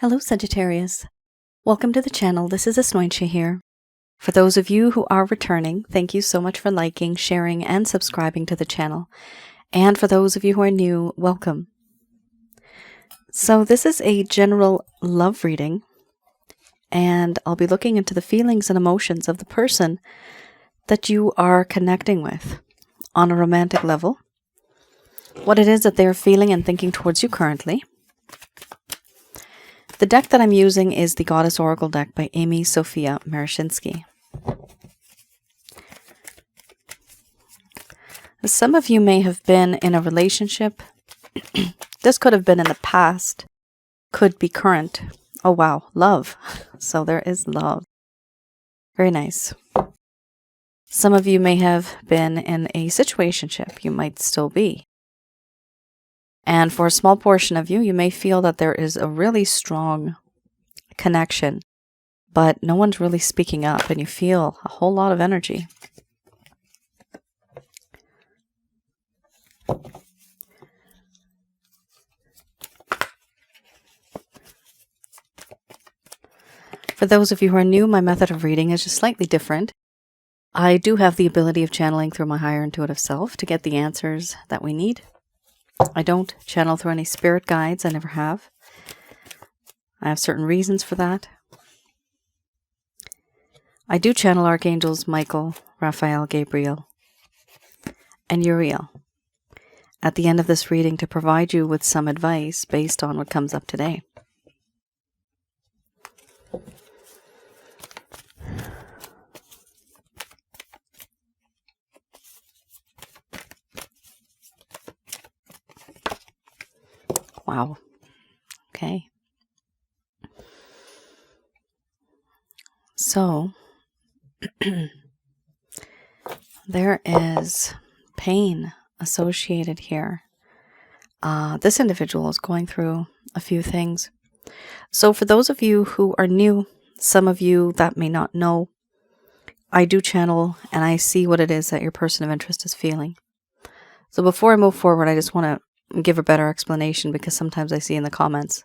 Hello Sagittarius. Welcome to the channel. This is Asnointia here. For those of you who are returning, thank you so much for liking, sharing, and subscribing to the channel. And for those of you who are new, welcome. So this is a general love reading, and I'll be looking into the feelings and emotions of the person that you are connecting with on a romantic level, what it is that they're feeling and thinking towards you currently. The deck that I'm using is the Goddess Oracle deck by Amy Sophia Marashinsky. Some of you may have been in a relationship. This could have been in the past, could be current. Oh wow, love. So there is love. Very nice. Some of you may have been in a situationship. You might still be. And for a small portion of you, you may feel that there is a really strong connection, but no one's really speaking up, and you feel a whole lot of energy. For those of you who are new, my method of reading is just slightly different. I do have the ability of channeling through my higher intuitive self to get the answers that we need. I don't channel through any spirit guides. I never have. I have certain reasons for that. I do channel Archangels Michael, Raphael, Gabriel, and Uriel at the end of this reading to provide you with some advice based on what comes up today. Wow. Okay. So, there is pain associated here. This individual is going through a few things. So for those of you who are new, some of you that may not know, I do channel and I see what it is that your person of interest is feeling. So before I move forward, I just want to give a better explanation, because sometimes I see in the comments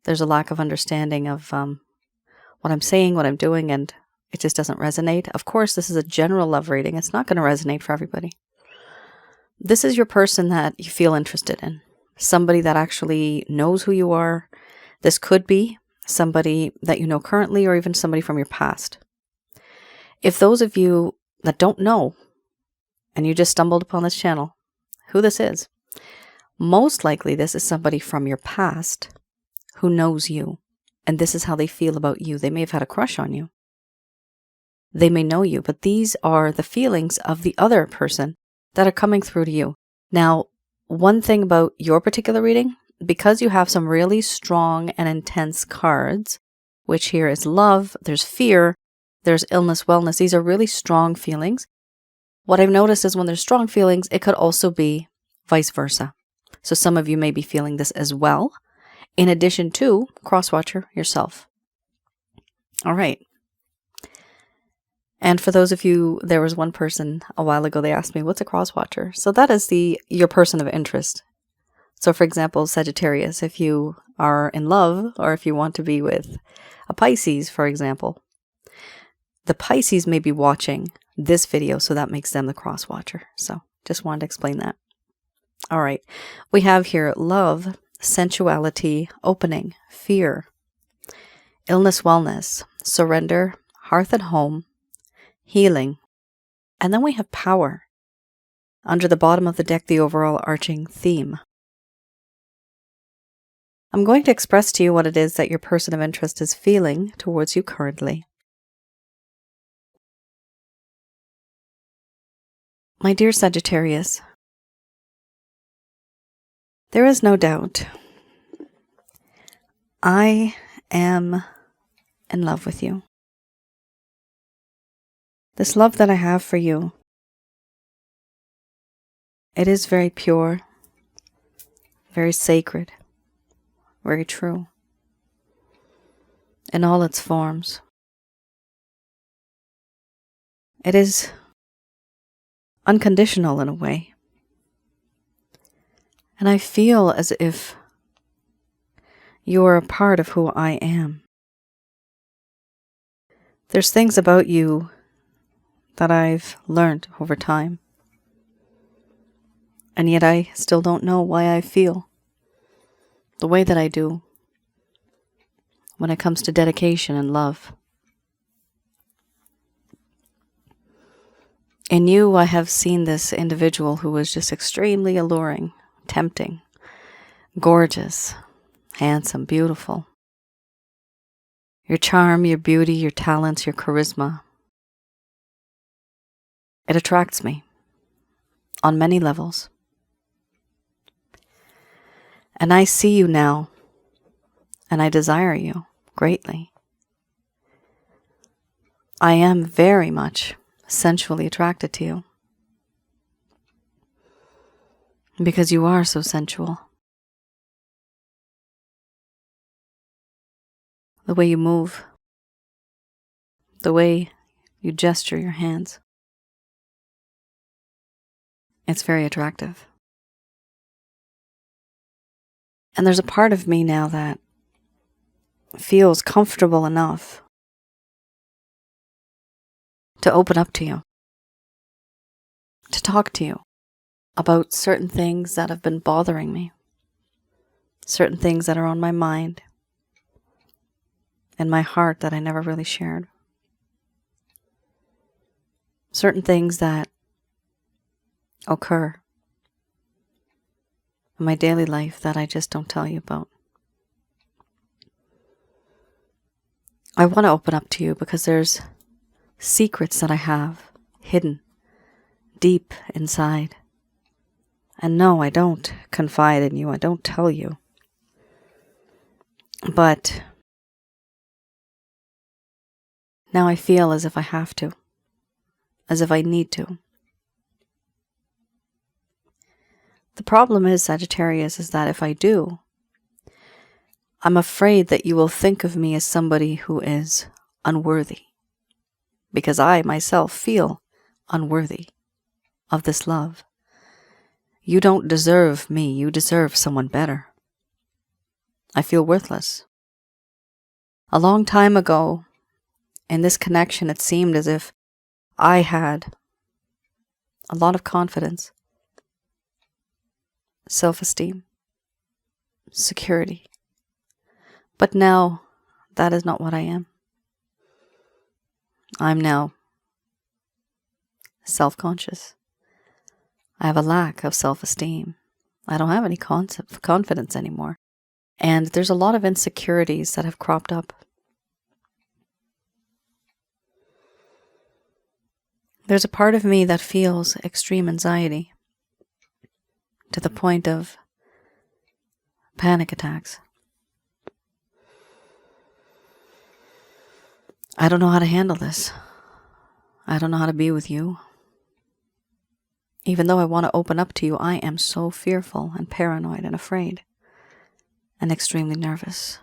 there's a lack of understanding of what I'm saying, what I'm doing, and it just doesn't resonate. Of course, this is a general love reading. It's not going to resonate for everybody. This is your person that you feel interested in. Somebody that actually knows who you are. This could be somebody that you know currently, or even somebody from your past. If those of you that don't know, and you just stumbled upon this channel, who this is, most likely this is somebody from your past who knows you, and this is how they feel about you. They may have had a crush on you. They may know you, but these are the feelings of the other person that are coming through to you. Now, one thing about your particular reading, because you have some really strong and intense cards, which here is love, there's fear, there's illness, wellness. These are really strong feelings. What I've noticed is when there's strong feelings, it could also be vice versa. So some of you may be feeling this as well, in addition to crosswatcher yourself. All right. And for those of you, there was one person a while ago, they asked me, what's a crosswatcher? So that is your person of interest. So for example, Sagittarius, if you are in love, or if you want to be with a Pisces, for example, the Pisces may be watching this video, so that makes them the crosswatcher. So just wanted to explain that. All right, we have here love, sensuality, opening, fear, illness, wellness, surrender, hearth and home, healing, and then we have power. Under the bottom of the deck, the overall arching theme. I'm going to express to you what it is that your person of interest is feeling towards you currently. My dear Sagittarius, there is no doubt. I am in love with you. This love that I have for you, it is very pure, very sacred, very true, in all its forms. It is unconditional in a way. And I feel as if You are a part of who I am. There's things about you that I've learned over time. And yet I still don't know why I feel the way that I do when it comes to dedication and love. In you, I have seen this individual who is just extremely alluring, tempting, gorgeous, handsome, beautiful. Your charm, your beauty, your talents, your charisma. It attracts me on many levels. And I see you now, and I desire you greatly. I am very much sensually attracted to you because you are so sensual. The way you move, the way you gesture your hands, it's very attractive. And there's a part of me now that feels comfortable enough to open up to you, to talk to you about certain things that have been bothering me, certain things that are on my mind and my heart that I never really shared, certain things that occur in my daily life that I just don't tell you about. I want to open up to you because there's secrets that I have hidden deep inside. And no, I don't confide in you. I don't tell you. But now I feel as if I have to, as if I need to. The problem is, Sagittarius, is that if I do, I'm afraid that you will think of me as somebody who is unworthy, because I myself feel unworthy of this love. You don't deserve me. You deserve someone better. I feel worthless. A long time ago, in this connection, it seemed as if I had a lot of confidence, self-esteem, security. But now, that is not what I am. I'm now self-conscious. I have a lack of self-esteem. I don't have any confidence anymore. And there's a lot of insecurities that have cropped up. There's a part of me that feels extreme anxiety to the point of panic attacks. I don't know how to handle this. I don't know how to be with you. Even though I want to open up to you, I am so fearful and paranoid and afraid and extremely nervous.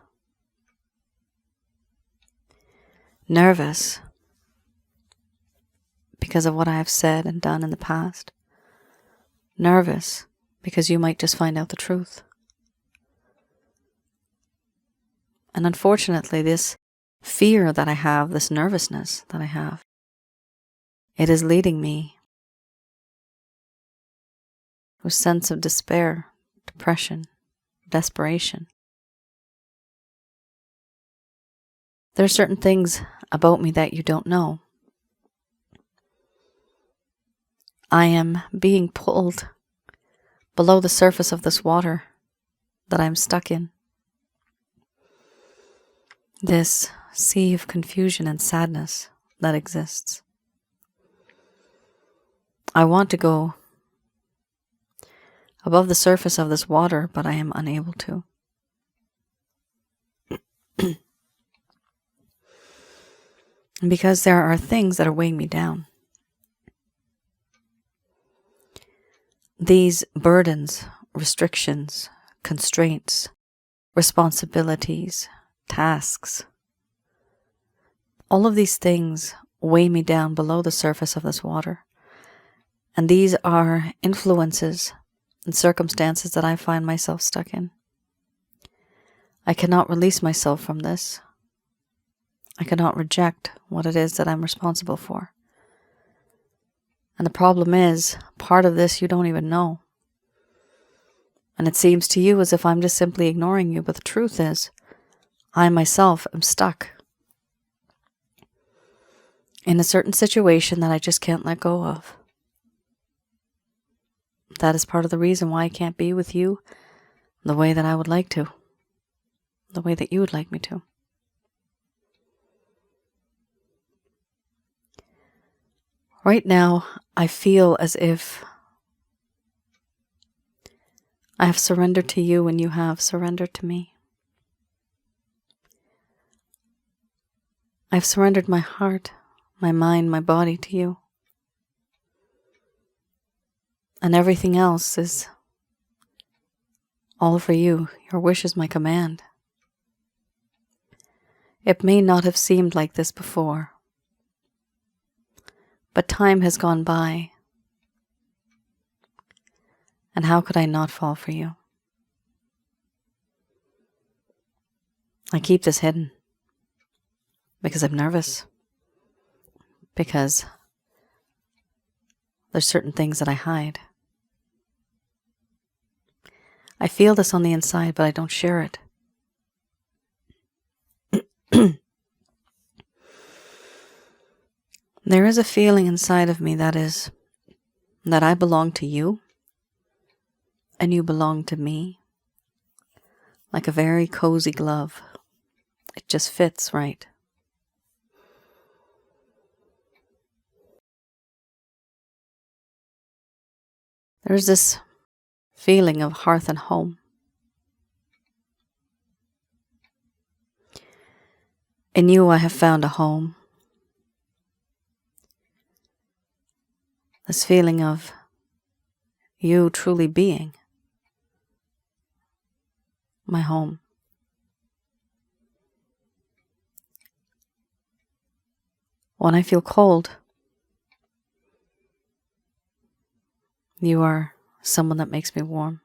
Nervous because of what I have said and done in the past. Nervous because you might just find out the truth. And unfortunately, this fear that I have, this nervousness that I have, it is leading me to a sense of despair, depression, desperation. There are certain things about me that you don't know. I am being pulled below the surface of this water that I'm stuck in. This sea of confusion and sadness that exists. I want to go above the surface of this water, but I am unable to. Because there are things that are weighing me down. These burdens, restrictions, constraints, responsibilities, tasks, all of these things weigh me down below the surface of this water. And these are influences and circumstances that I find myself stuck in. I cannot release myself from this. I cannot reject what it is that I'm responsible for. And the problem is, part of this you don't even know. And it seems to you as if I'm just simply ignoring you, but the truth is, I myself am stuck in a certain situation that I just can't let go of. That is part of the reason why I can't be with you the way that I would like to, the way that you would like me to. Right now, I feel as if I have surrendered to you and you have surrendered to me. I've surrendered my heart, my mind, my body to you. And everything else is all for you. Your wish is my command. It may not have seemed like this before, but time has gone by. And how could I not fall for you? I keep this hidden because I'm nervous, because there's certain things that I hide. I feel this on the inside, but I don't share it. There is a feeling inside of me that I belong to you and you belong to me, like a very cozy glove. It just fits right. There's this feeling of hearth and home. In you I have found a home. This feeling of you truly being my home. When I feel cold, you are someone that makes me warm.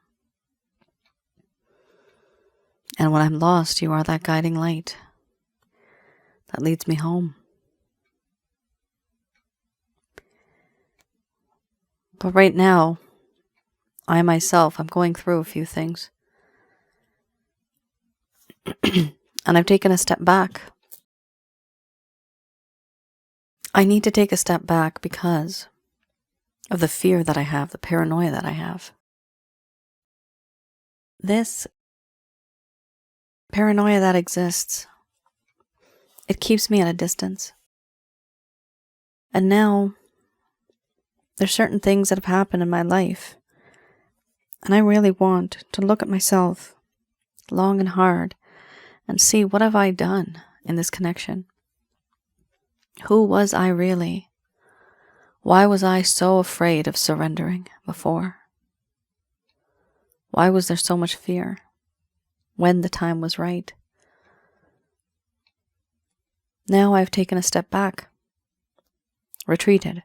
And when I'm lost, you are that guiding light that leads me home. But right now, I myself, I'm going through a few things. And I've taken a step back. I need to take a step back because of the fear that I have, the paranoia that I have. This paranoia that exists, it keeps me at a distance. And now, there's certain things that have happened in my life, and I really want to look at myself long and hard and see, what have I done in this connection? Who was I really? Why was I so afraid of surrendering before? Why was there so much fear when the time was right? Now I've taken a step back, retreated.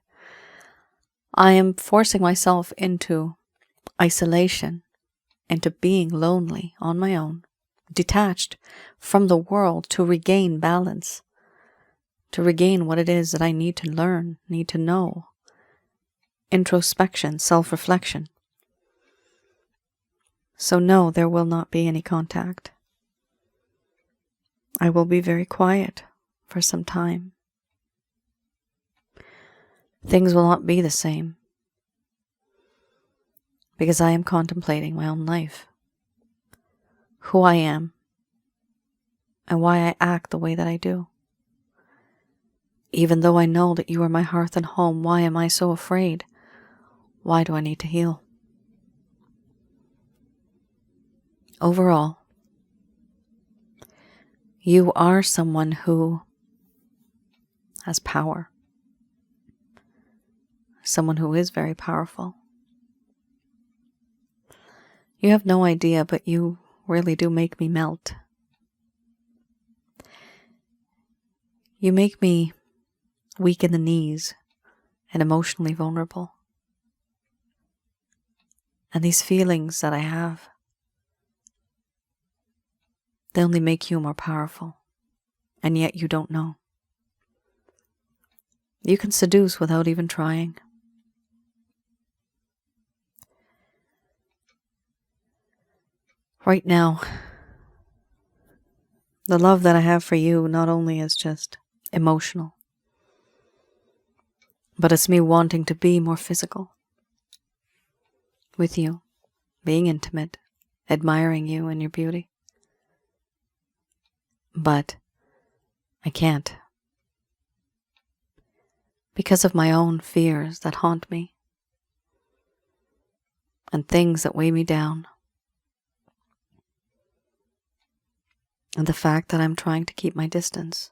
I am forcing myself into isolation, into being lonely on my own, detached from the world to regain balance, to regain what it is that I need to learn, need to know. Introspection, self-reflection. So no, there will not be any contact. I will be very quiet for some time. Things will not be the same because I am contemplating my own life, who I am, and why I act the way that I do. Even though I know that you are my hearth and home, why am I so afraid? Why do I need to heal? Overall, you are someone who has power. Someone who is very powerful. You have no idea, but you really do make me melt. You make me weak in the knees and emotionally vulnerable. And these feelings that I have, They only make you more powerful. And yet you don't know. You can seduce without even trying. Right now, the love that I have for you not only is just emotional, but it's me wanting to be more physical with you, being intimate, admiring you and your beauty. But I can't, because of my own fears that haunt me and things that weigh me down, and the fact that I'm trying to keep my distance,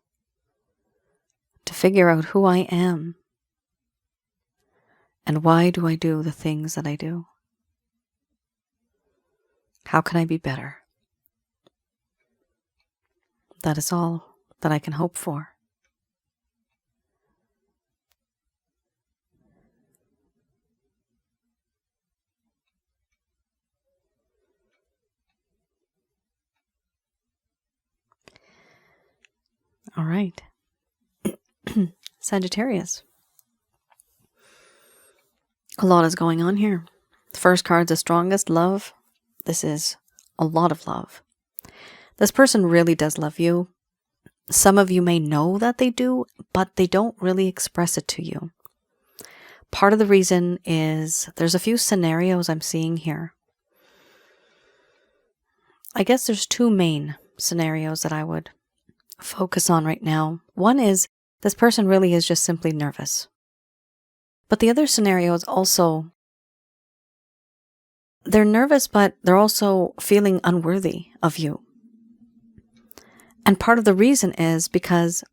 to figure out who I am and why do I do the things that I do. How can I be better? That is all that I can hope for. All right. Sagittarius. A lot is going on here. The first card's the strongest, love. This is a lot of love. This person really does love you. Some of you may know that they do, but they don't really express it to you. Part of the reason is there's a few scenarios I'm seeing here. I guess there's two main scenarios that I would focus on right now. One is this person really is just simply nervous. But the other scenario is also they're nervous, but they're also feeling unworthy of you. And part of the reason is because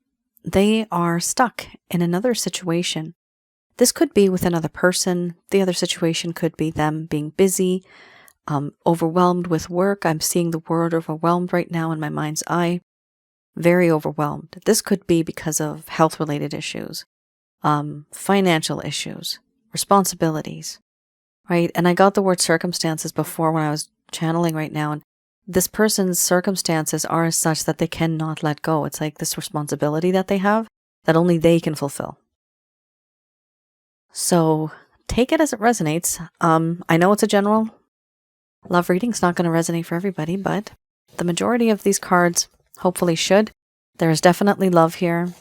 they are stuck in another situation. This could be with another person. The other situation could be them being busy, overwhelmed with work. I'm seeing the word overwhelmed right now in my mind's eye. Very overwhelmed. This could be because of health-related issues, financial issues, responsibilities, right? And I got the word circumstances before when I was channeling right now, and this person's circumstances are such that they cannot let go. It's like this responsibility that they have that only they can fulfill. So take it as it resonates. I know it's a general love reading. It's not going to resonate for everybody, but the majority of these cards hopefully should. There's definitely love here,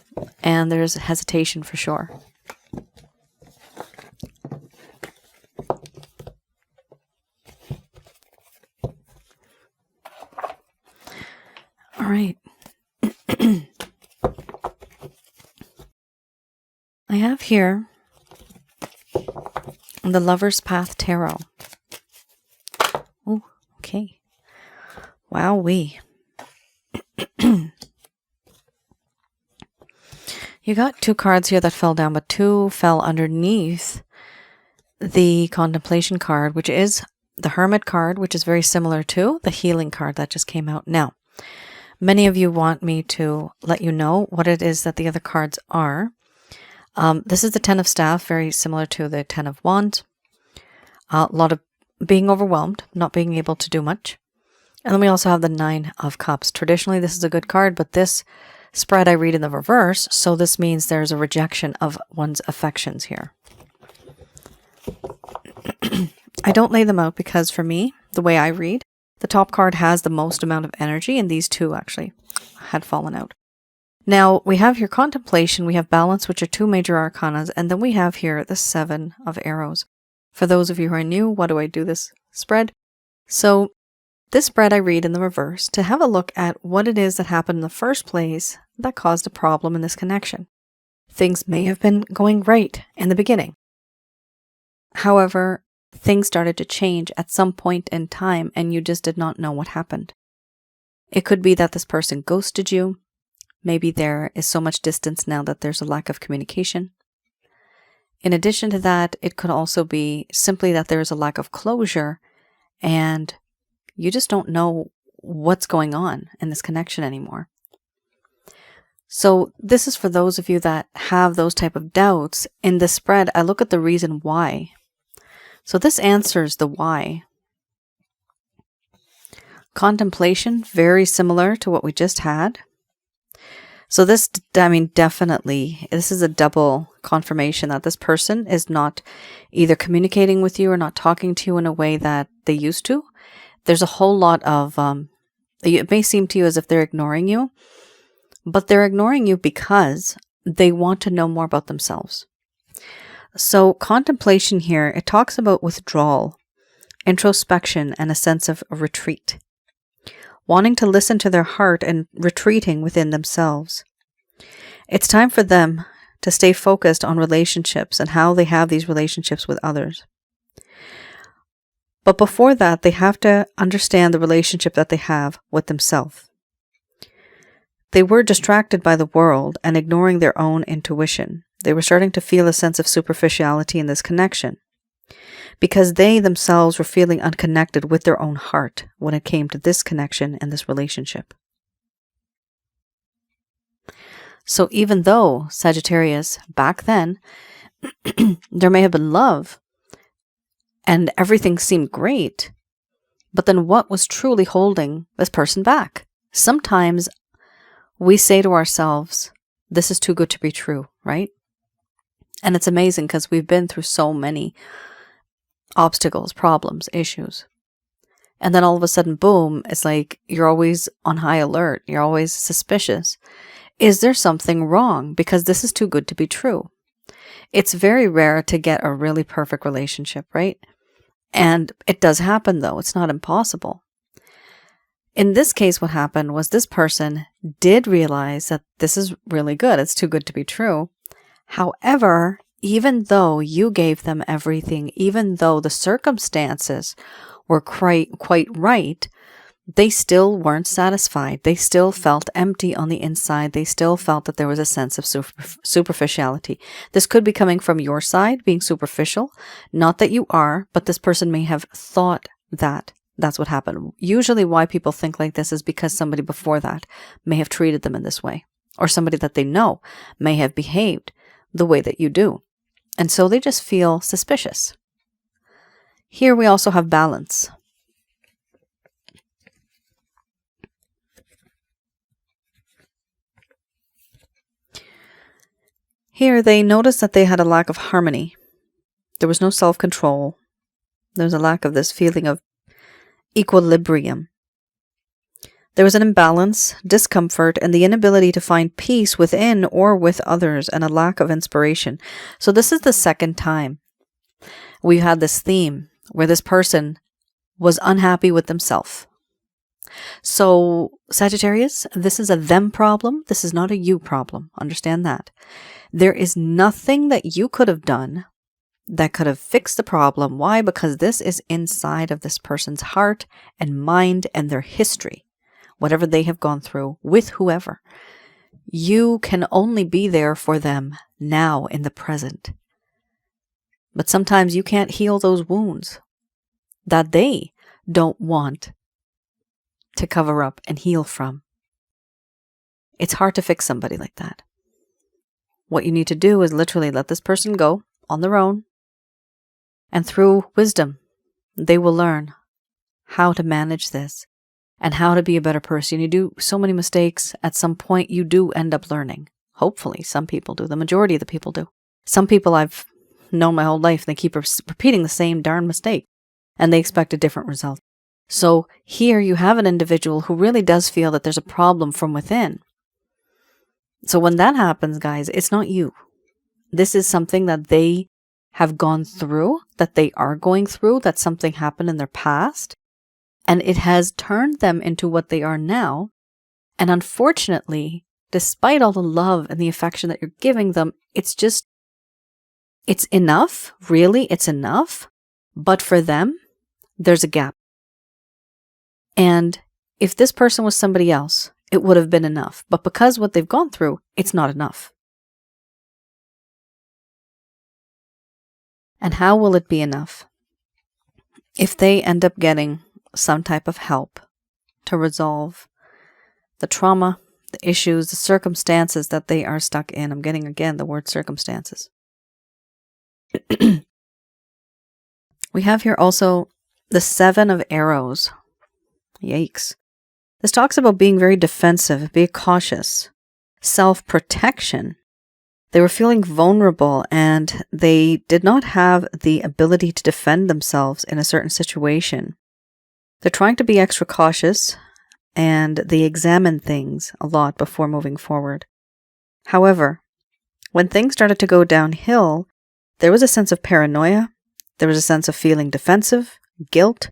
and there's hesitation for sure. All right. I have here the Lover's Path Tarot. Oh, okay. Wowee. You got two cards here that fell down, but two fell underneath the Contemplation card, which is the Hermit card, which is very similar to the Healing card that just came out. Now, many of you want me to let you know what it is that the other cards are. This is the Ten of Staff, very similar to the Ten of Wands. A lot of being overwhelmed, not being able to do much. And then we also have the Nine of Cups. Traditionally, this is a good card, but this spread I read in the reverse, so this means there's a rejection of one's affections here. I don't lay them out because for me, the way I read, the top card has the most amount of energy, and these two actually had fallen out. Now, we have here Contemplation, we have Balance, which are two major arcanas, and then we have here the Seven of Arrows. For those of you who are new, why do I do this spread? So, this spread I read in the reverse to have a look at what it is that happened in the first place that caused a problem in this connection. Things may have been going right in the beginning. However, things started to change at some point in time and you just did not know what happened. It could be that this person ghosted you. Maybe there is so much distance now that there's a lack of communication. In addition to that, it could also be simply that there is a lack of closure and you just don't know what's going on in this connection anymore. So this is for those of you that have those type of doubts. In this spread, I look at the reason why. So this answers the why. contemplation, very similar to what we just had. So this, definitely, this is a double confirmation that this person is not either communicating with you or not talking to you in a way that they used to. There's a whole lot of, it may seem to you as if they're ignoring you, but they're ignoring you because they want to know more about themselves. So contemplation here, it talks about withdrawal, introspection, and a sense of retreat. Wanting to listen to their heart and retreating within themselves. It's time for them to stay focused on relationships and how they have these relationships with others. But before that, they have to understand the relationship that they have with themselves. They were distracted by the world and ignoring their own intuition. They were starting to feel a sense of superficiality in this connection, because they themselves were feeling unconnected with their own heart when it came to this connection and this relationship. So even though, Sagittarius, back then, there may have been love and everything seemed great, but then what was truly holding this person back? Sometimes we say to ourselves, this is too good to be true, right? And it's amazing because we've been through so many obstacles, problems, issues. And then all of a sudden, boom, it's like you're always on high alert. You're always suspicious. Is there something wrong? Because this is too good to be true. It's very rare to get a really perfect relationship, right? And it does happen though. It's not impossible. In this case, what happened was this person did realize that this is really good. It's too good to be true. However, even though you gave them everything, even though the circumstances were quite right, they still weren't satisfied. They still felt empty on the inside. They still felt that there was a sense of superficiality. This could be coming from your side, being superficial. Not that you are, but this person may have thought that that's what happened. Usually why people think like this is because somebody before that may have treated them in this way, or somebody that they know may have behaved the way that you do. And so they just feel suspicious. Here we also have balance. Here they noticed that they had a lack of harmony. There was no self-control. There was a lack of this feeling of equilibrium. There was an imbalance, discomfort, and the inability to find peace within or with others, and a lack of inspiration. So this is the second time we had this theme where this person was unhappy with themselves. So Sagittarius, this is a them problem. This is not a you problem. Understand that. There is nothing that you could have done that could have fixed the problem. Why? Because this is inside of this person's heart and mind and their history. Whatever they have gone through with whoever. You can only be there for them now in the present. But sometimes you can't heal those wounds that they don't want to cover up and heal from. It's hard to fix somebody like that. What you need to do is literally let this person go on their own. And through wisdom, they will learn how to manage this and how to be a better person. You do so many mistakes. At some point, you do end up learning. Hopefully, some people do. The majority of the people do. Some people I've known my whole life, they keep repeating the same darn mistake, and they expect a different result. So here you have an individual who really does feel that there's a problem from within. So when that happens, guys, it's not you. This is something that they have gone through, that they are going through, that something happened in their past, and it has turned them into what they are now. And unfortunately, despite all the love and the affection that you're giving them, it's enough. Really, it's enough. But for them, there's a gap. And if this person was somebody else, it would have been enough. But because what they've gone through, it's not enough. And how will it be enough? If they end up getting some type of help to resolve the trauma, the issues, the circumstances that they are stuck in. I'm getting again the word circumstances. We have here also the 7 of arrows. Yikes. This talks about being very defensive, be cautious, self-protection. They were feeling vulnerable and they did not have the ability to defend themselves in a certain situation. They're trying to be extra cautious and they examine things a lot before moving forward. However, when things started to go downhill, there was a sense of paranoia, there was a sense of feeling defensive, guilt,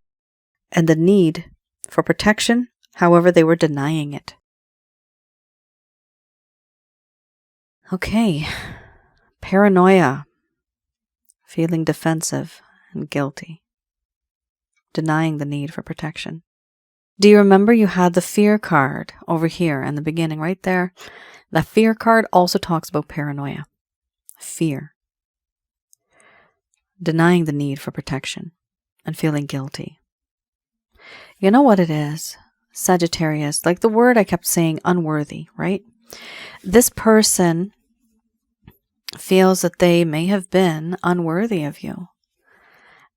and the need for protection. However, they were denying it. Okay, paranoia, feeling defensive and guilty, denying the need for protection. Do you remember you had the fear card over here in the beginning, right there? The fear card also talks about paranoia, fear, denying the need for protection, and feeling guilty. You know what it is? Sagittarius, like the word I kept saying, unworthy, right? This person feels that they may have been unworthy of you.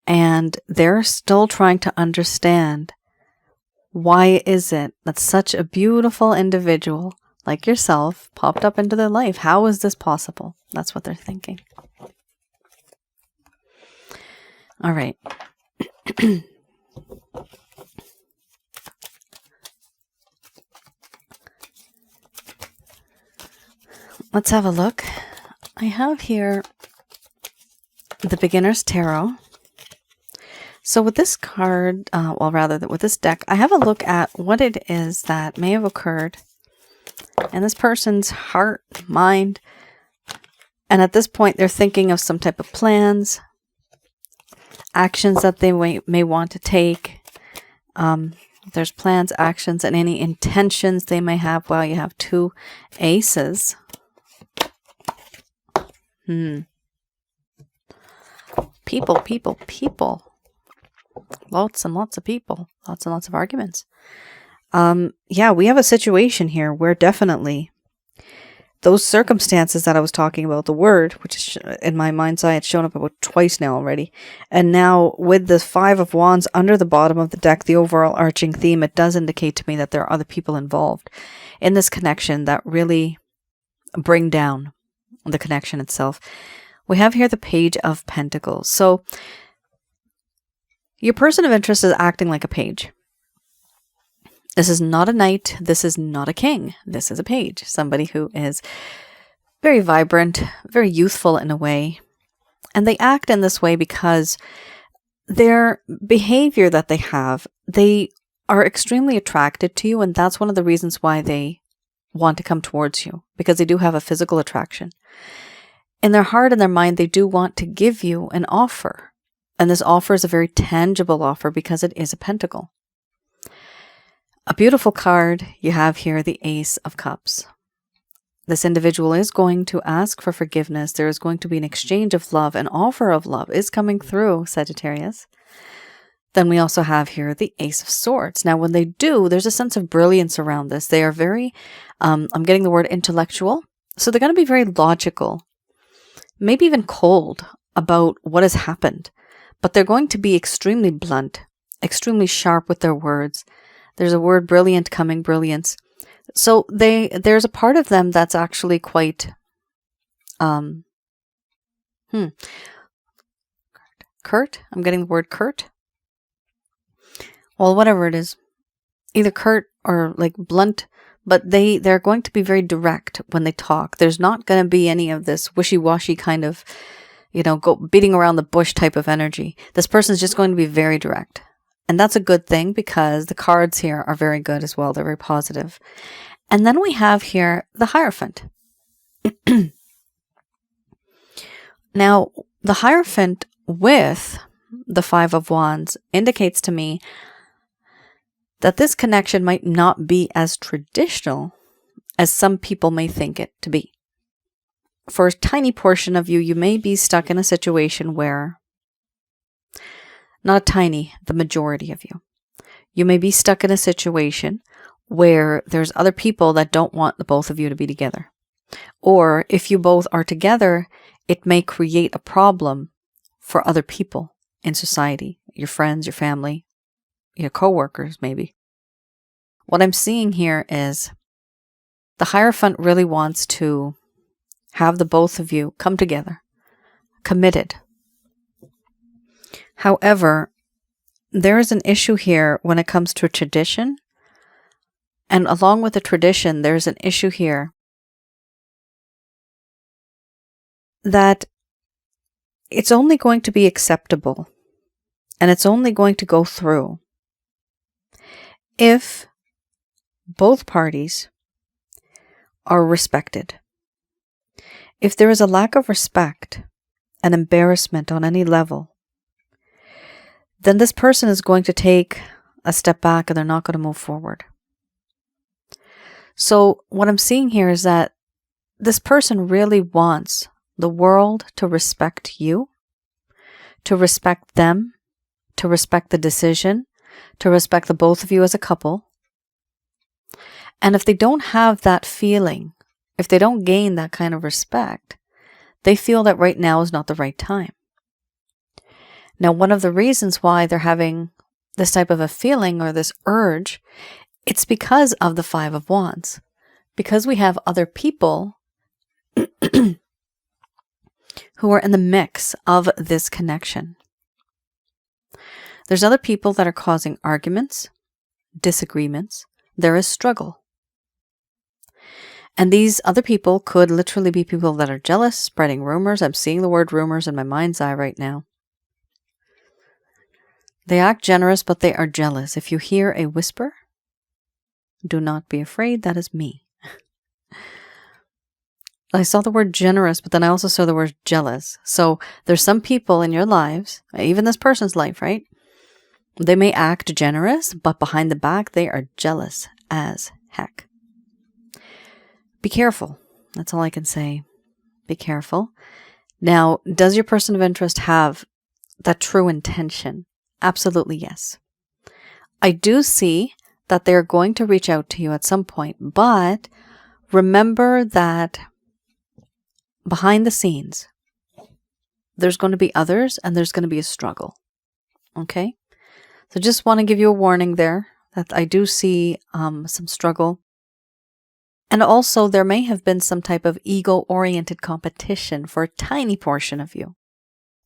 And they're still trying to understand, why is it that such a beautiful individual like yourself popped up into their life? How is this possible? That's what they're thinking. All right. Let's have a look. I have here the Beginner's Tarot. So with this card, with this deck, I have a look at what it is that may have occurred in this person's heart, mind, and at this point they're thinking of some type of plans, actions that they may want to take. There's plans, actions, and any intentions they may have. Well, you have two aces. People. Lots and lots of people. Lots and lots of arguments. Yeah, we have a situation here where definitely those circumstances that I was talking about, the word, which is in my mind's eye, it's shown up about twice now already. And now with the Five of Wands under the bottom of the deck, the overall arching theme, it does indicate to me that there are other people involved in this connection that really bring down the connection itself. We have here the Page of Pentacles. So your person of interest is acting like a page. This is not a knight. This is not a king. This is a page. Somebody who is very vibrant, very youthful in a way. And they act in this way because their behavior that they have, they are extremely attracted to you. And that's one of the reasons why they want to come towards you, because they do have a physical attraction. In their heart and their mind, they do want to give you an offer. And this offer is a very tangible offer because it is a pentacle. A beautiful card you have here, the Ace of Cups. This individual is going to ask for forgiveness. There is going to be an exchange of love. An offer of love is coming through, Sagittarius. Then we also have here the Ace of Swords. Now, when they do, there's a sense of brilliance around this. They are very, I'm getting the word intellectual. So they're going to be very logical, maybe even cold about what has happened. But they're going to be extremely blunt, extremely sharp with their words. There's a word brilliant coming, brilliance. So there's a part of them that's actually quite, curt. I'm getting the word curt. Well, whatever it is, either curt or like blunt, but they're going to be very direct when they talk. There's not going to be any of this wishy-washy kind of, go beating around the bush type of energy. This person is just going to be very direct. And that's a good thing because the cards here are very good as well. They're very positive. And then we have here the Hierophant. Now, the Hierophant with the Five of Wands indicates to me that this connection might not be as traditional as some people may think it to be. For a tiny portion of you, you may be stuck in a situation where, not tiny, the majority of you, you may be stuck in a situation where there's other people that don't want the both of you to be together. Or if you both are together, it may create a problem for other people in society, your friends, your family, your co-workers maybe. what I'm seeing here is the Hierophant really wants to have the both of you come together, committed. However, there is an issue here when it comes to tradition. And along with the tradition, there's an issue here that it's only going to be acceptable and it's only going to go through if both parties are respected. If there is a lack of respect and embarrassment on any level, then this person is going to take a step back and they're not going to move forward. So what I'm seeing here is that this person really wants the world to respect you, to respect them, to respect the decision, to respect the both of you as a couple. And if they don't have that feeling, if they don't gain that kind of respect, they feel that right now is not the right time. Now, one of the reasons why they're having this type of a feeling or this urge, it's because of the Five of Wands. Because we have other people who are in the mix of this connection. There's other people that are causing arguments, disagreements. There is struggle. And these other people could literally be people that are jealous, spreading rumors. I'm seeing the word rumors in my mind's eye right now. They act generous, but they are jealous. If you hear a whisper, do not be afraid. That is me. I saw the word generous, but then I also saw the word jealous. So there's some people in your lives, even this person's life, right? They may act generous, but behind the back, they are jealous as heck. Be careful. That's all I can say. Be careful. Now, does your person of interest have that true intention? Absolutely yes. I do see that they're going to reach out to you at some point, but remember that behind the scenes, there's going to be others and there's going to be a struggle. Okay? So just want to give you a warning there that I do see some struggle. And also there may have been some type of ego-oriented competition for a tiny portion of you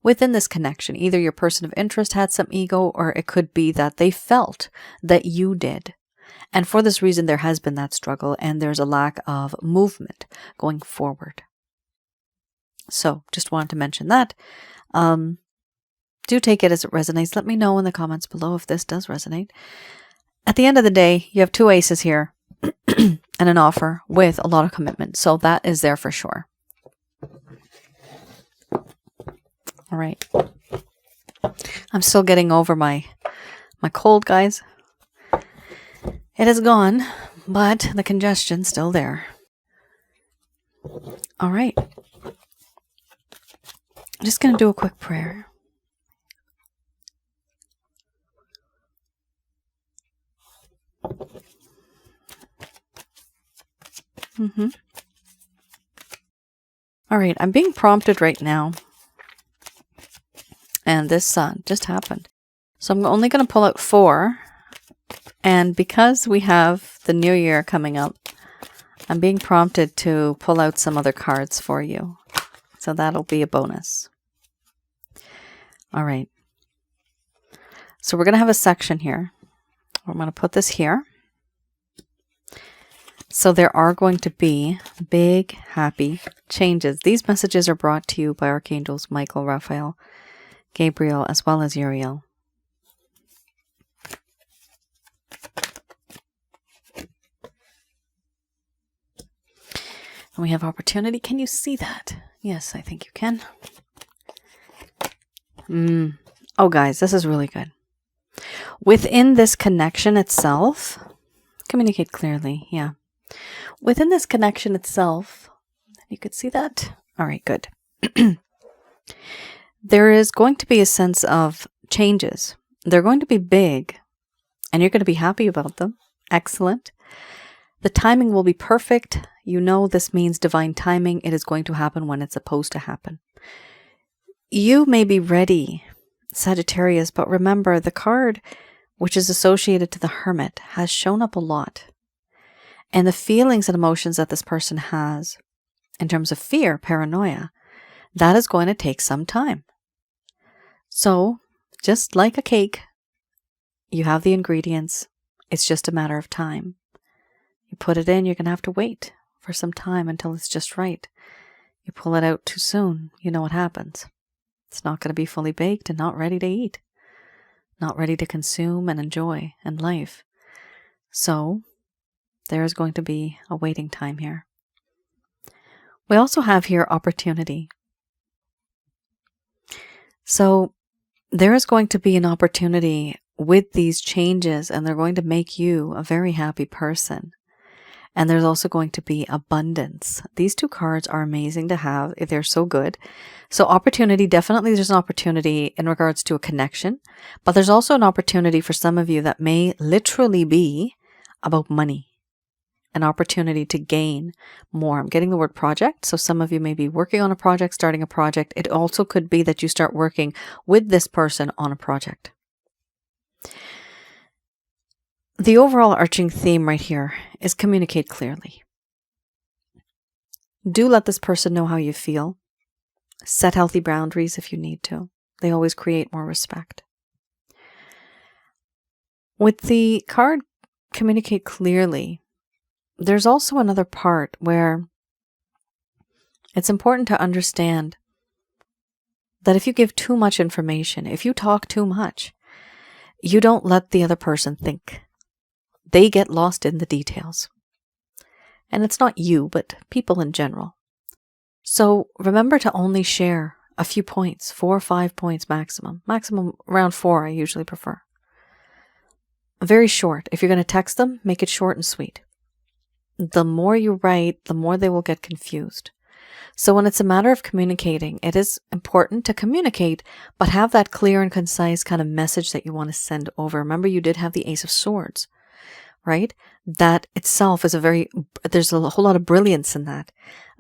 within this connection. Either your person of interest had some ego, or it could be that they felt that you did. And for this reason, there has been that struggle and there's a lack of movement going forward. So just wanted to mention that. Do take it as it resonates. Let me know in the comments below if this does resonate. At the end of the day, you have two aces here and an offer with a lot of commitment. So that is there for sure. All right. I'm still getting over my cold, guys. It is gone, but the congestion's still there. All right. I'm just going to do a quick prayer. All right, I'm being prompted right now. And this just happened. So I'm only going to pull out 4. And because we have the new year coming up, I'm being prompted to pull out some other cards for you. So that'll be a bonus. All right. So we're going to have a section here. I'm going to put this here. So there are going to be big, happy changes. These messages are brought to you by Archangels Michael, Raphael, Gabriel, as well as Uriel. And we have opportunity. Can you see that? Yes, I think you can. Oh, guys, this is really good. Within this connection itself, communicate clearly. Yeah. Within this connection itself, you could see that. All right, good. There is going to be a sense of changes. They're going to be big, and you're going to be happy about them. Excellent. The timing will be perfect. You know this means divine timing. It is going to happen when it's supposed to happen. You may be ready, Sagittarius, but remember the card which is associated to the Hermit, has shown up a lot. And the feelings and emotions that this person has, in terms of fear, paranoia, that is going to take some time. So, just like a cake, you have the ingredients. It's just a matter of time. You put it in, you're going to have to wait for some time until it's just right. You pull it out too soon, you know what happens. It's not going to be fully baked and not ready to eat. Not ready to consume and enjoy in life. So, there is going to be a waiting time here. We also have here opportunity. So, there is going to be an opportunity with these changes, and they're going to make you a very happy person. And there's also going to be abundance. These two cards are amazing to have. They're so good. So opportunity, definitely there's an opportunity in regards to a connection. But there's also an opportunity for some of you that may literally be about money. An opportunity to gain more. I'm getting the word project. So some of you may be working on a project, starting a project. It also could be that you start working with this person on a project. The overall arching theme right here is communicate clearly. Do let this person know how you feel. Set healthy boundaries if you need to. They always create more respect. With the card communicate clearly, there's also another part where it's important to understand that if you give too much information, if you talk too much, you don't let the other person think. They get lost in the details. And it's not you, but people in general. So remember to only share a few points, 4 or 5 points maximum. Maximum around 4 I usually prefer. Very short. If you're going to text them, make it short and sweet. The more you write, the more they will get confused. So when it's a matter of communicating, it is important to communicate, but have that clear and concise kind of message that you want to send over. Remember, you did have the Ace of Swords, right? That itself is there's a whole lot of brilliance in that,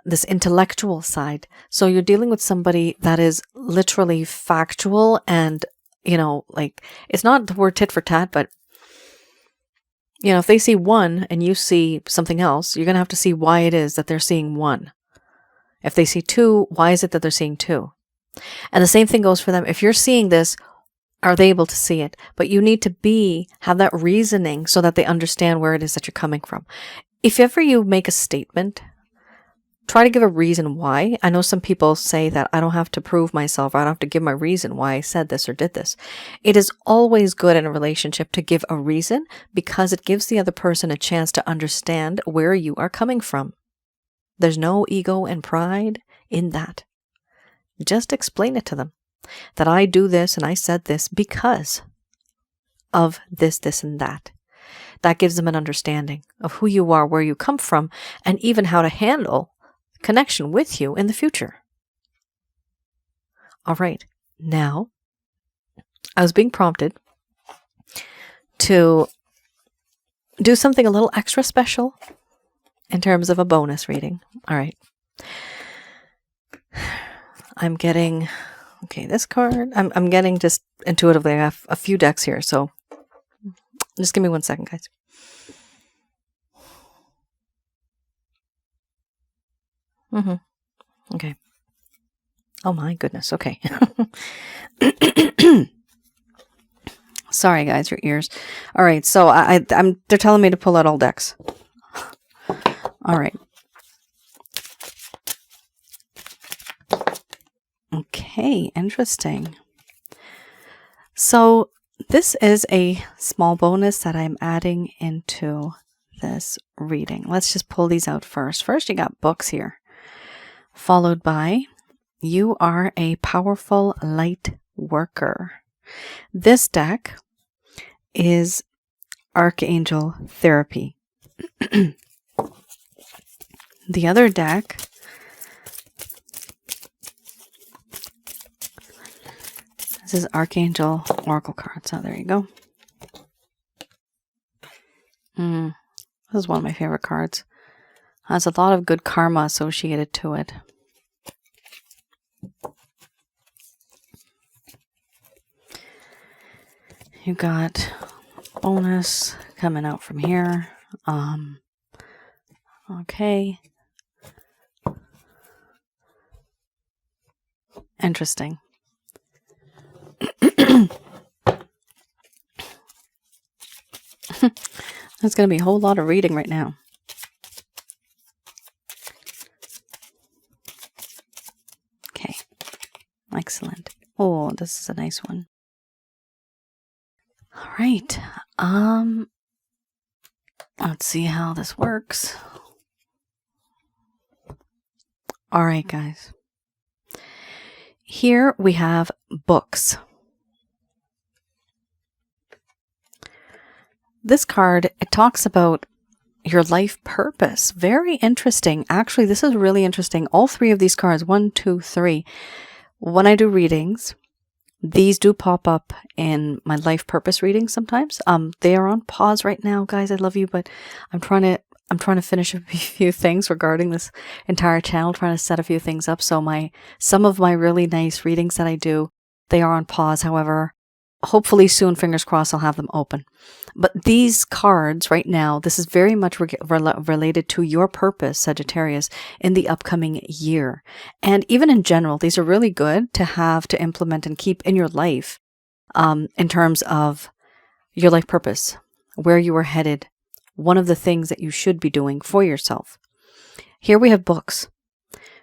this intellectual side. So you're dealing with somebody that is literally factual and, like, it's not the word tit for tat, but, if they see 1 and you see something else, you're going to have to see why it is that they're seeing 1. If they see 2, why is it that they're seeing 2? And the same thing goes for them. If you're seeing this, are they able to see it? But you need to have that reasoning so that they understand where it is that you're coming from. If ever you make a statement, try to give a reason why. I know some people say that I don't have to prove myself, or I don't have to give my reason why I said this or did this. It is always good in a relationship to give a reason, because it gives the other person a chance to understand where you are coming from. There's no ego and pride in that. Just explain it to them. That I do this and I said this because of this, this, and that. That gives them an understanding of who you are, where you come from, and even how to handle connection with you in the future. All right. Now, I was being prompted to do something a little extra special in terms of a bonus reading. All right. I'm getting, this card. I'm getting just intuitively, I have a few decks here, so just give me 1 second, guys. Okay. Oh my goodness. Okay. Sorry, guys, your ears. All right. So they're telling me to pull out all decks. All right. Okay. Interesting. So this is a small bonus that I'm adding into this reading. Let's just pull these out first. First, you got books here. Followed by, you are a powerful light worker. This deck is Archangel Therapy. The other deck this is Archangel Oracle cards. Oh, there you go. This is one of my favorite cards. Has a lot of good karma associated to it. You got bonus coming out from here. Okay. Interesting. There's going to be a whole lot of reading right now. Okay. Excellent. Oh, this is a nice one. All right. Let's see how this works. All right, guys. Here we have books. This card, it talks about your life purpose. Very interesting. Actually, this is really interesting. All three of these cards, 1, 2, 3. When I do readings, these do pop up in my life purpose readings sometimes. They are on pause right now, guys. I love you, but I'm trying to finish a few things regarding this entire channel, trying to set a few things up. So some of my really nice readings that I do, they are on pause. However, hopefully soon, fingers crossed, I'll have them open. But these cards right now, this is very much related to your purpose, Sagittarius, in the upcoming year. And even in general, these are really good to have to implement and keep in your life in terms of your life purpose, where you are headed, one of the things that you should be doing for yourself. Here we have books.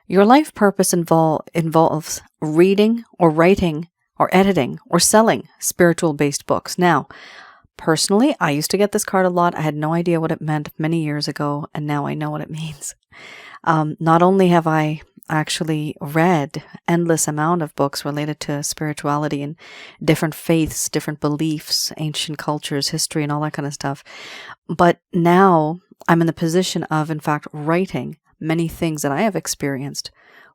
Your life purpose involves reading or writing or editing or selling spiritual-based books. Now, personally, I used to get this card a lot. I had no idea what it meant many years ago, and now I know what it means. Not only have I actually read endless amount of books related to spirituality and different faiths, different beliefs, ancient cultures, history, and all that kind of stuff, but now I'm in the position of, in fact, writing many things that I have experienced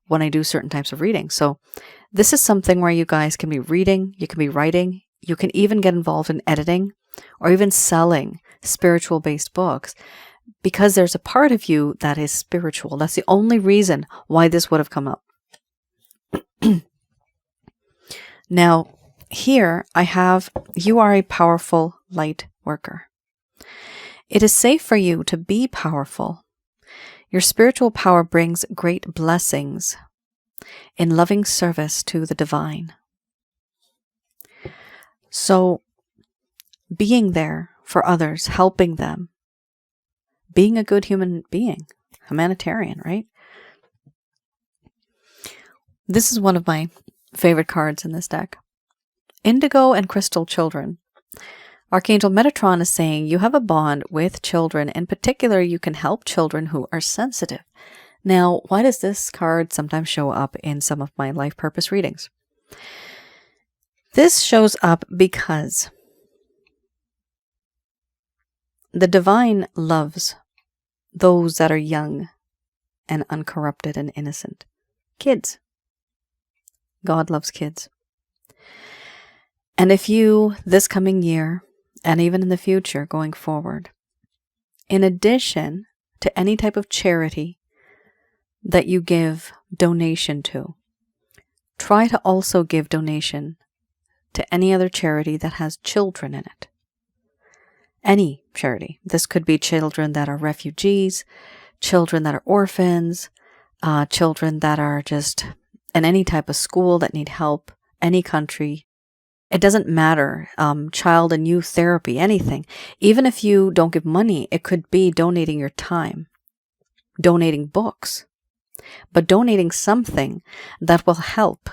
when I do certain types of reading. So this is something where you guys can be reading, you can be writing, you can even get involved in editing or even selling spiritual-based books, because there's a part of you that is spiritual. That's the only reason why this would have come up. Now, here I have, you are a powerful light worker. It is safe for you to be powerful. Your spiritual power brings great blessings in loving service to the divine. So, being there for others, helping them, being a good human being, humanitarian, right? This is one of my favorite cards in this deck. Indigo and Crystal Children. Archangel Metatron is saying you have a bond with children. In particular, you can help children who are sensitive. Now, why does this card sometimes show up in some of my life purpose readings? This shows up because the divine loves those that are young and uncorrupted and innocent. Kids. God loves kids. And if you, this coming year, and even in the future going forward, in addition to any type of charity that you give donation to, try to also give donation to any other charity that has children in it. Any charity. This could be children that are refugees, children that are orphans, children that are just in any type of school that need help, any country. It doesn't matter. Child and youth therapy, anything. Even if you don't give money, it could be donating your time, donating books, but donating something that will help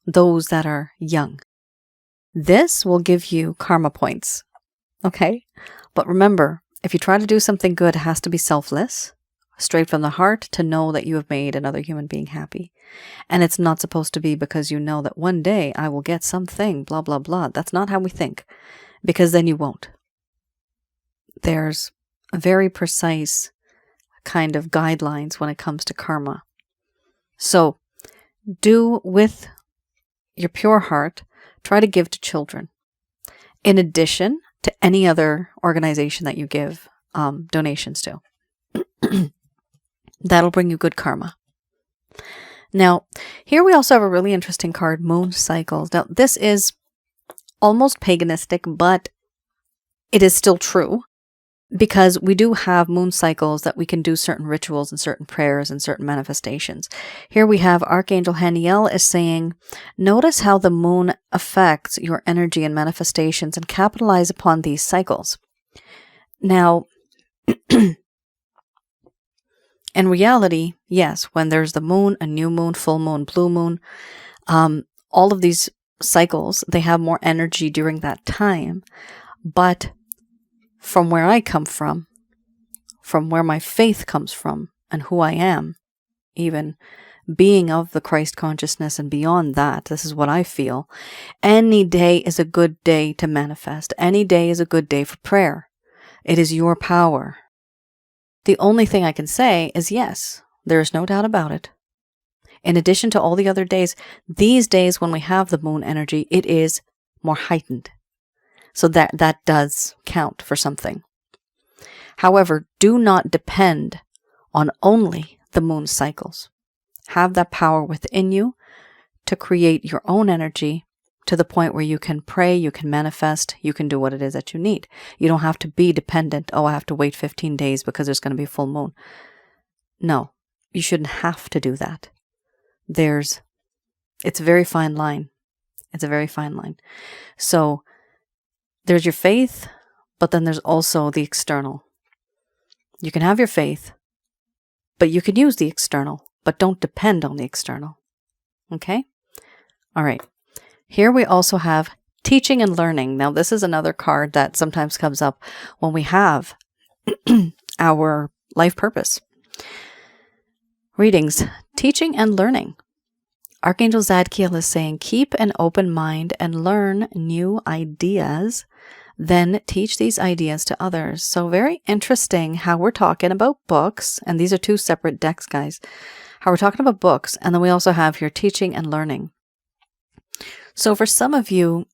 those that are young. This will give you karma points. Okay? But remember, if you try to do something good, it has to be selfless, straight from the heart, to know that you have made another human being happy. And it's not supposed to be because you know that one day I will get something, blah, blah, blah. That's not how we think, because then you won't. There's a very precise kind of guidelines when it comes to karma. So do with your pure heart, try to give to children. In addition to any other organization that you give donations to. That'll bring you good karma. Now, here we also have a really interesting card, Moon Cycles. Now, this is almost paganistic, but it is still true, because we do have moon cycles that we can do certain rituals and certain prayers and certain manifestations. Here we have Archangel Haniel is saying, notice how the moon affects your energy and manifestations and capitalize upon these cycles. Now, in reality, yes, when there's the moon, a new moon, full moon, blue moon, all of these cycles, they have more energy during that time. But from where I come from where my faith comes from, and who I am, even being of the Christ consciousness and beyond that, this is what I feel. Any day is a good day to manifest. Any day is a good day for prayer. It is your power. The only thing I can say is yes, there is no doubt about it. In addition to all the other days, these days when we have the moon energy, it is more heightened. So that does count for something. However, do not depend on only the moon cycles. Have that power within you to create your own energy to the point where you can pray, you can manifest, you can do what it is that you need. You don't have to be dependent. Oh, I have to wait 15 days because there's going to be a full moon. No, you shouldn't have to do that. It's a very fine line. It's a very fine line. So there's your faith, but then there's also the external. You can have your faith, but you can use the external, but don't depend on the external. Okay? All right. Here we also have teaching and learning. Now, this is another card that sometimes comes up when we have our life purpose. Readings, teaching and learning. Archangel Zadkiel is saying, keep an open mind and learn new ideas, then teach these ideas to others. So very interesting how we're talking about books, and these are two separate decks, guys. How we're talking about books, and then we also have here teaching and learning. So for some of you,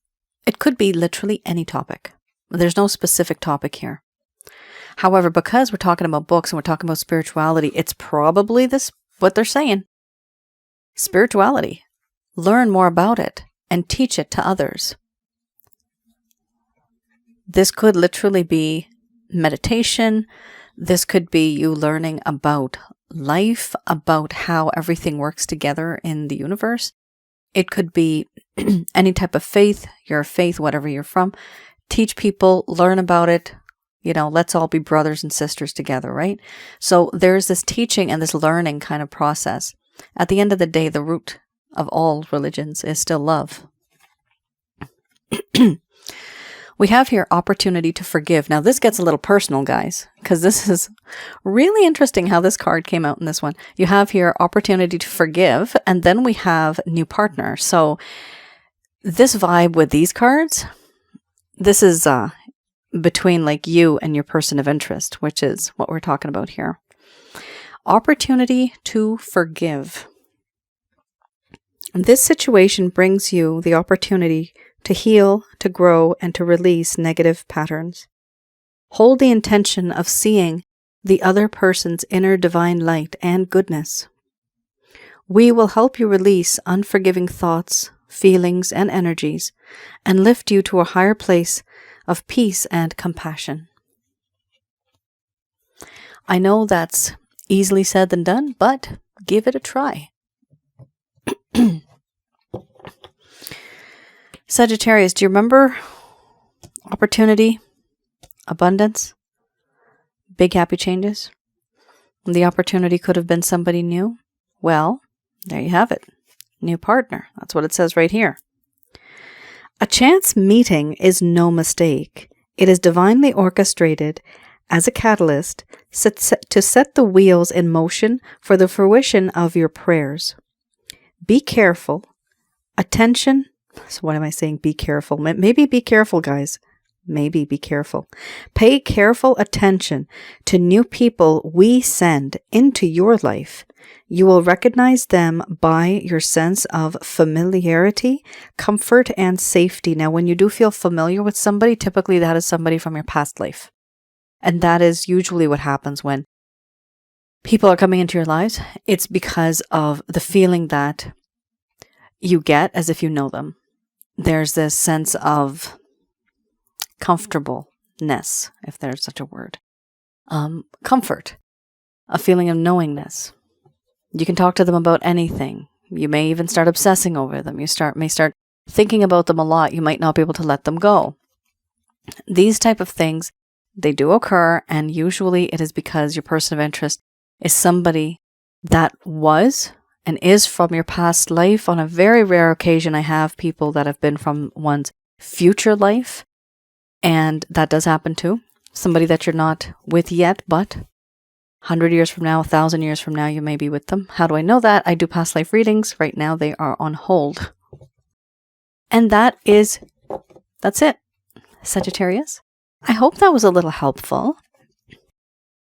it could be literally any topic. There's no specific topic here. However, because we're talking about books and we're talking about spirituality, it's probably this what they're saying. Spirituality. Learn more about it and teach it to others. This could literally be meditation. This could be you learning about life, about how everything works together in the universe. It could be any type of faith, your faith, whatever you're from. Teach people, learn about it. You know, let's all be brothers and sisters together, right? So there's this teaching and this learning kind of process. At the end of the day, the root of all religions is still love. We have here opportunity to forgive. Now, this gets a little personal, guys, because this is really interesting how this card came out in this one. You have here opportunity to forgive, and then we have new partner. So this vibe with these cards, this is between like you and your person of interest, which is what we're talking about here. Opportunity to forgive. And this situation brings you the opportunity to heal, to grow, and to release negative patterns. Hold the intention of seeing the other person's inner divine light and goodness. We will help you release unforgiving thoughts, feelings, and energies, and lift you to a higher place of peace and compassion. I know that's easily said than done, but give it a try. Sagittarius, do you remember opportunity, abundance, big happy changes? The opportunity could have been somebody new. Well, there you have it. New partner. That's what it says right here. A chance meeting is no mistake. It is divinely orchestrated as a catalyst to set the wheels in motion for the fruition of your prayers. Be careful. Attention. So what am I saying? Be careful. Maybe be careful, guys. Maybe be careful. Pay careful attention to new people we send into your life. You will recognize them by your sense of familiarity, comfort, and safety. Now, when you do feel familiar with somebody, typically that is somebody from your past life. And that is usually what happens when people are coming into your lives. It's because of the feeling that you get as if you know them. There's this sense of comfortable, knowingness, if there's such a word. Comfort, a feeling of knowingness. You can talk to them about anything. You may even start obsessing over them. You may start thinking about them a lot. You might not be able to let them go. These type of things, they do occur, and usually it is because your person of interest is somebody that was and is from your past life. On a very rare occasion, I have people that have been from one's future life, and that does happen too. Somebody that you're not with yet, but 100 years from now, 1,000 years from now, you may be with them. How do I know that? I do past life readings. Right now, they are on hold. And that's it, Sagittarius. I hope that was a little helpful.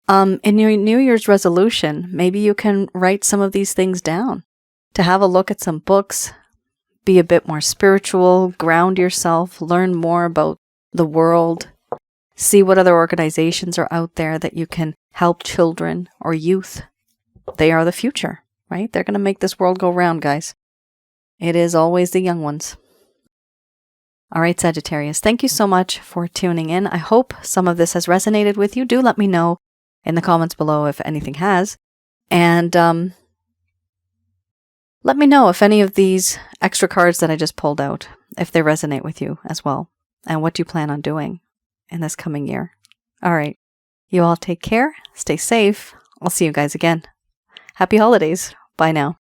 In your New Year's resolution, maybe you can write some of these things down, to have a look at some books, be a bit more spiritual, ground yourself, learn more about the world, see what other organizations are out there that you can help children or youth. They are the future, right? They're going to make this world go round, guys. It is always the young ones. All right, Sagittarius, thank you so much for tuning in. I hope some of this has resonated with you. Do let me know in the comments below if anything has. And let me know if any of these extra cards that I just pulled out, if they resonate with you as well, and what you plan on doing in this coming year. All right. You all take care. Stay safe. I'll see you guys again. Happy holidays. Bye now.